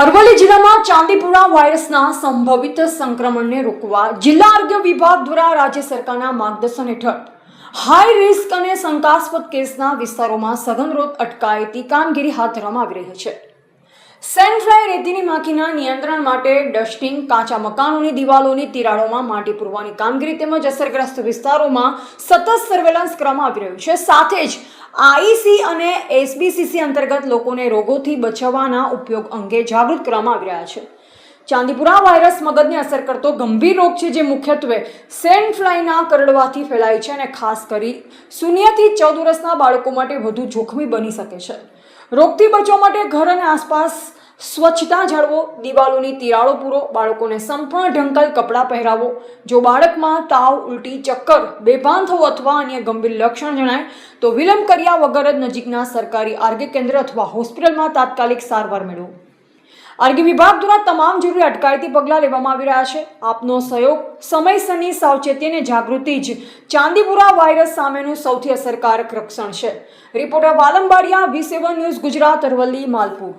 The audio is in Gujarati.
અરવલ્લી જિલ્લામાં ચાંદીપુરા વાયરસના સંભવિત સંક્રમણને રોકવા જિલ્લા આરોગ્ય વિભાગ દ્વારા રાજ્ય સરકારના માર્ગદર્શન હેઠળ હાઈ રિસ્ક અને શંકાસ્પદ કેસના વિસ્તારોમાં સઘન રોગ અટકાયતી કામગીરી હાથ ધરવામાં આવી રહી છે। સેન્ડ ફ્લાય રેતીની માખીના નિયંત્રણ માટે ડસ્ટિંગ, કાચા મકાનોની દિવાલોની તિરાડોમાં માટી પૂરવાની કામગીરી તેમજ અસરગ્રસ્ત વિસ્તારોમાં સતત સર્વેલન્સ કરવામાં આવી રહ્યું છે। સાથે જ આઈસી અને એસબીસીસી અંતર્ગત લોકોને રોગોથી બચાવવાના ઉપયોગ અંગે જાગૃત કરવામાં આવી રહ્યા છે। ચાંદીપુરા વાયરસ મગજને અસર કરતો ગંભીર રોગ છે, જે મુખ્યત્વે સેન્ડ ફ્લાયના કરડવાથી ફેલાય છે અને ખાસ કરી 0 થી 14 વર્ષના બાળકો માટે વધુ જોખમી બની શકે છે। રોગથી બચવા માટે ઘર અને આસપાસ સ્વચ્છતા જાળવો, દિવાલોની તિરાડો પૂરો, બાળકોને સંપૂર્ણ ઢંકાયેલ કપડાં પહેરાવો। જો બાળકમાં તાવ, ઉલટી, ચક્કર, બેભાન થવું અથવા અન્ય ગંભીર લક્ષણ જણાય તો વિલંબ કર્યા વગર જ નજીકના સરકારી આરોગ્ય કેન્દ્ર અથવા હોસ્પિટલમાં તાત્કાલિક સારવાર મેળવો। આરોગ્ય વિભાગ દ્વારા તમામ જરૂરી અટકાયતી પગલાં લેવામાં આવી રહ્યા છે। આપનો સહયોગ, સમયસરની સાવચેતી અને જાગૃતિ જ ચાંદીપુરા વાયરસ સામેનું સૌથી અસરકારક રક્ષણ છે। Reporter Valambadiya, V7 news Gujarat, Aravalli, Malpur.